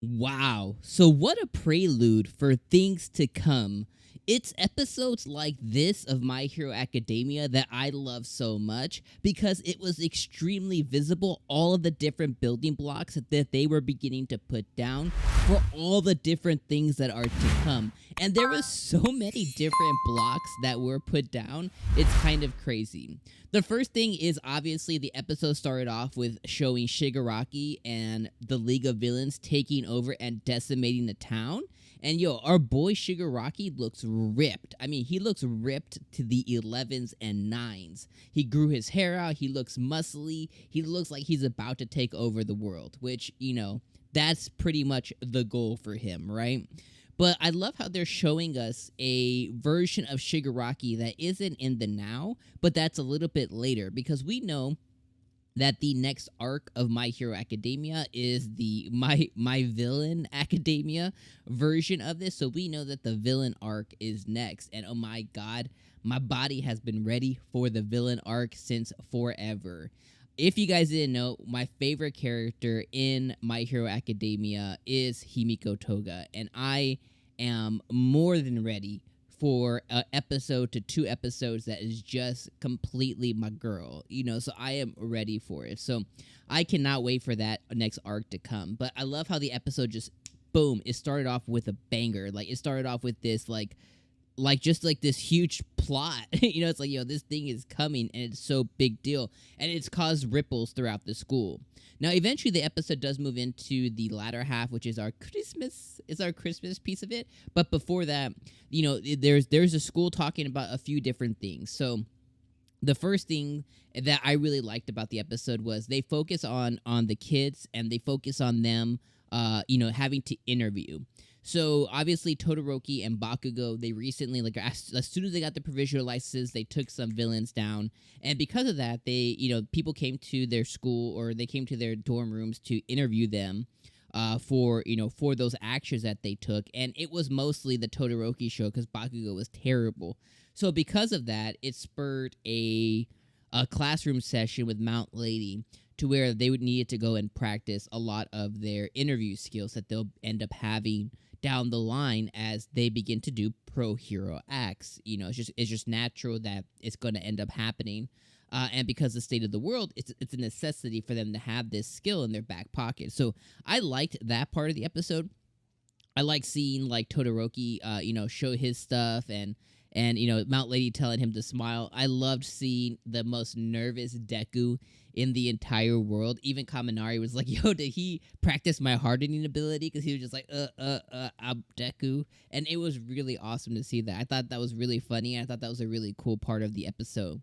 Wow. So, what a prelude for things to come. It's episodes like this of My Hero Academia that I love so much because it was extremely visible, all of the different building blocks that they were beginning to put down for all the different things that are to come. And there was so many different blocks that were put down, it's kind of crazy. The first thing is obviously the episode started off with showing Shigaraki and the League of Villains taking over and decimating the town. And yo, our boy Shigaraki looks ripped. I mean, he looks ripped to the 11s and 9s. He grew his hair out. He looks muscly. He looks like he's about to take over the world, which, that's pretty much the goal for him, right? But I love how they're showing us a version of Shigaraki that isn't in the now, but that's a little bit later because we know that the next arc of My Hero Academia is the My Villain Academia version of this. So we know that the villain arc is next. And oh my god, my body has been ready for the villain arc since forever. If you guys didn't know, my favorite character in My Hero Academia is Himiko Toga, and I am more than ready for an episode to 2 episodes that is just completely my girl, so I am ready for it. So I cannot wait for that next arc to come. But I love how the episode just, boom, it started off with a banger. Like, it started off with this, just like this huge plot. It's like, this thing is coming and it's so big deal. And it's caused ripples throughout the school. Now, eventually the episode does move into the latter half, which is our Christmas piece of it. But before that, there's a school talking about a few different things. So the first thing that I really liked about the episode was they focus on the kids and they focus on them, having to interview. So obviously Todoroki and Bakugo, they recently, as soon as they got the provisional licenses, they took some villains down, and because of that, they, people came to their school or they came to their dorm rooms to interview them, for those actions that they took, and it was mostly the Todoroki show because Bakugo was terrible. So because of that, it spurred a classroom session with Mount Lady to where they would need to go and practice a lot of their interview skills that they'll end up having down the line as they begin to do pro hero acts. It's just natural that it's going to end up happening. And because the state of the world, it's a necessity for them to have this skill in their back pocket. So I liked that part of the episode. I like seeing Todoroki, show his stuff and Mount Lady telling him to smile. I loved seeing the most nervous Deku in the entire world. Even Kaminari was like, yo, did he practice my hardening ability? Because he was just like, I'm Deku. And it was really awesome to see that. I thought that was really funny. I thought that was a really cool part of the episode.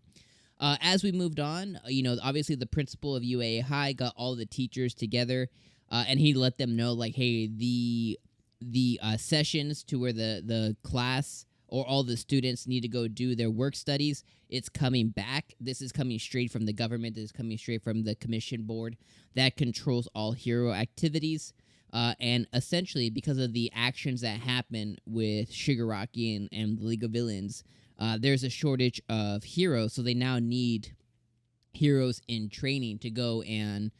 As we moved on, obviously the principal of UA High got all the teachers together, and he let them know, hey, the sessions to where the class or all the students need to go do their work studies, it's coming back. This is coming straight from the government. This is coming straight from the commission board that controls all hero activities. And essentially, because of the actions that happen with Shigaraki and the League of Villains, there's a shortage of heroes, so they now need heroes in training to go and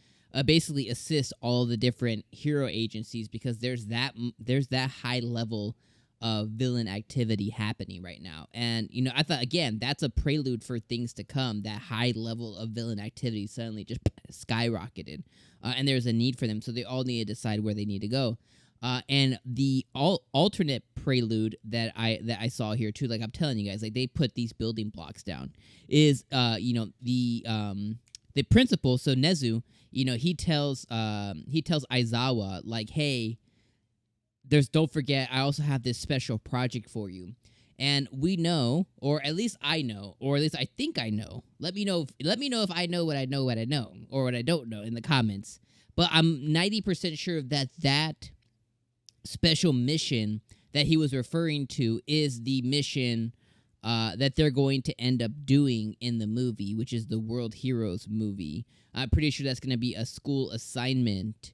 basically assist all the different hero agencies because there's that high level of villain activity happening right now. And, I thought, again, that's a prelude for things to come. That high level of villain activity suddenly just skyrocketed. And there's a need for them, so they all need to decide where they need to go. And the alternate prelude that I saw here too, I'm telling you guys, they put these building blocks down, is the principal, so Nezu, he tells Aizawa, hey, don't forget, I also have this special project for you. And we know, or at least I know, or at least I think I know. Let me know if I know what I know, or what I don't know in the comments. But I'm 90% sure that special mission that he was referring to is the mission that they're going to end up doing in the movie, which is the World Heroes movie. I'm pretty sure that's going to be a school assignment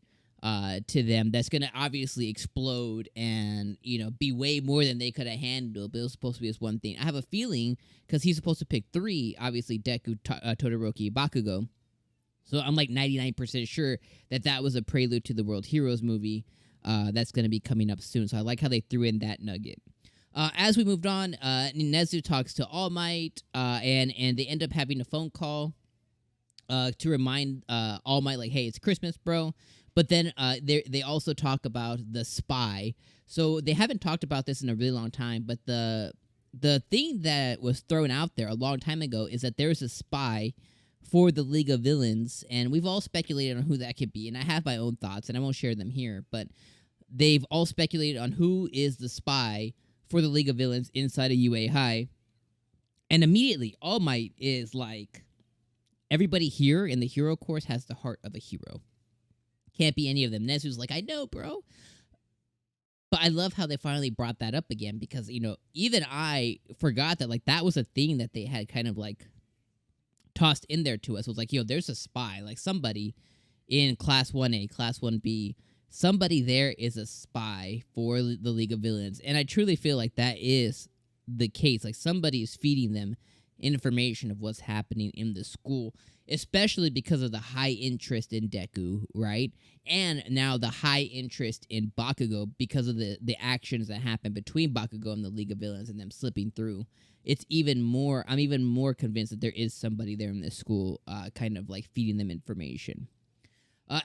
to them that's going to obviously explode and, be way more than they could have handled, but it was supposed to be this one thing. I have a feeling, because he's supposed to pick 3, obviously Deku, Todoroki, Bakugo, so I'm 99% sure that was a prelude to the World Heroes movie. that's going to be coming up soon. So I like how they threw in that nugget. As we moved on, Nezu talks to All Might, and they end up having a phone call to remind All Might, like, hey, it's Christmas, bro. But then they also talk about the spy. So they haven't talked about this in a really long time, but the thing that was thrown out there a long time ago is that there's a spy for the League of Villains, and we've all speculated on who that could be, and I have my own thoughts, and I won't share them here, but they've all speculated on who is the spy for the League of Villains inside of UA High. And immediately, All Might is like, everybody here in the hero course has the heart of a hero. Can't be any of them. Nezu's like, I know, bro. But I love how they finally brought that up again, because, you know, even I forgot that, like, that was a thing that they had kind of, like, tossed in there to us. It was like, yo, there's a spy. Like, somebody in Class 1A, Class 1B, somebody there is a spy for the League of Villains. And I truly feel like that is the case. Like, somebody is feeding them information of what's happening in the school, especially because of the high interest in Deku, right? And now the high interest in Bakugo because of the actions that happen between Bakugo and the League of Villains and them slipping through. It's even more, I'm even more convinced that there is somebody there in this school kind of like feeding them information.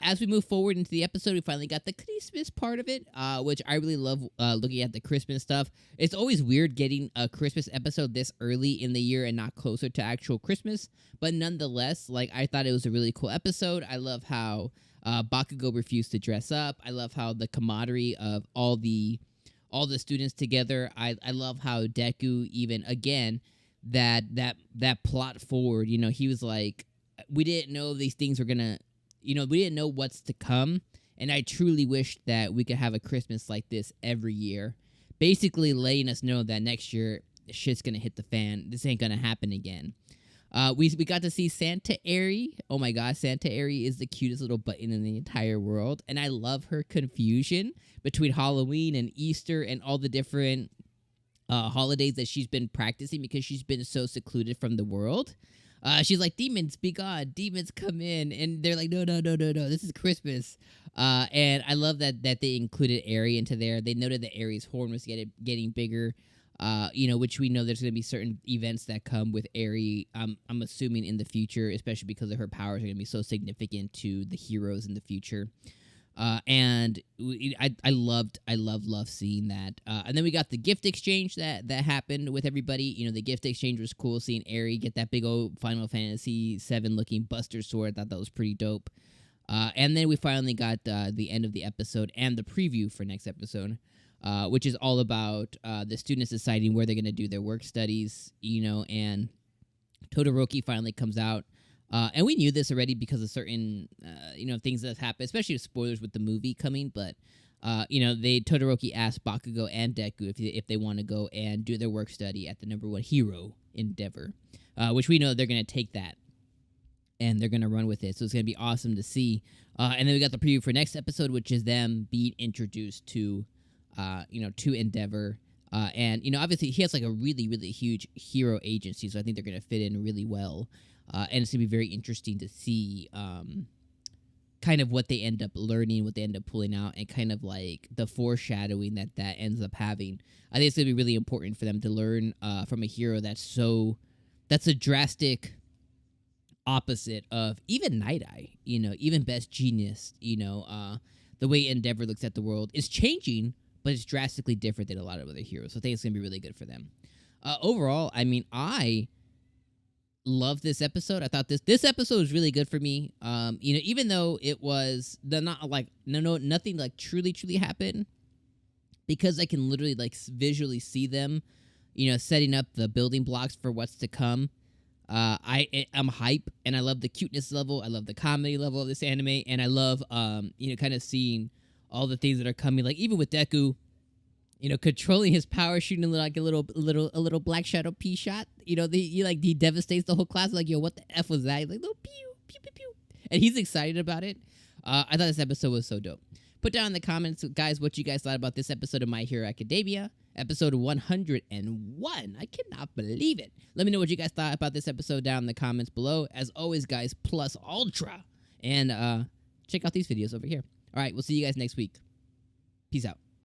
As we move forward into the episode, we finally got the Christmas part of it, which I really love looking at the Christmas stuff. It's always weird getting a Christmas episode this early in the year and not closer to actual Christmas, but nonetheless, like, I thought it was a really cool episode. I love how Bakugo refused to dress up. I love how the camaraderie of all the students together. I love how Deku, even again, that plot forward, you know, he was like, we didn't know these things were gonna, you know, we didn't know what's to come, and I truly wish that we could have a Christmas like this every year, basically letting us know that next year shit's gonna hit the fan. This ain't gonna happen again. We got to see Santa Arie. Oh my god, Santa Arie is the cutest little button in the entire world, and I love her confusion between Halloween and Easter and all the different holidays that she's been practicing because she's been so secluded from the world. She's like, demons, be gone. Demons come in. And they're like, no. This is Christmas. And I love that they included Arie into there. They noted that Arie's horn was getting bigger, you know, which we know there's going to be certain events that come with Arie, I'm assuming, in the future, especially because of her powers are going to be so significant to the heroes in the future. And I loved seeing that. And then we got the gift exchange that happened with everybody. You know, the gift exchange was cool, seeing Arie get that big old Final Fantasy VII looking Buster Sword. I thought that was pretty dope. And then we finally got the end of the episode and the preview for next episode, which is all about the students deciding where they're going to do their work studies, you know, and Todoroki finally comes out. And we knew this already because of certain, you know, things that have happened, especially with spoilers with the movie coming. But, you know, Todoroki asked Bakugo and Deku if they want to go and do their work study at the #1 hero endeavor, which we know they're going to take that and they're going to run with it. So it's going to be awesome to see. And then we got the preview for next episode, which is them being introduced to, you know, to Endeavor. And, you know, obviously he has like a really, really huge hero agency, so I think they're going to fit in really well. And it's going to be very interesting to see kind of what they end up learning, what they end up pulling out, and kind of like the foreshadowing that ends up having. I think it's going to be really important for them to learn from a hero that's a drastic opposite of even Night Eye, you know, even Best Genius, you know, the way Endeavor looks at the world is changing, but it's drastically different than a lot of other heroes. So I think it's going to be really good for them. Overall, I mean, I love this episode. I thought this episode was really good for me. You know, even though it was nothing like truly happened, because I can literally like visually see them, you know, setting up the building blocks for what's to come. I'm hype, and I love the cuteness level. I love the comedy level of this anime, and I love you know, kind of seeing all the things that are coming. Like even with Deku, you know, controlling his power, shooting like a little Black Shadow P shot. You know, he devastates the whole class. Like, yo, what the F was that? He's like, little pew, pew, pew, pew. And he's excited about it. I thought this episode was so dope. Put down in the comments, guys, what you guys thought about this episode of My Hero Academia. Episode 101. I cannot believe it. Let me know what you guys thought about this episode down in the comments below. As always, guys, plus ultra. And check out these videos over here. All right, we'll see you guys next week. Peace out.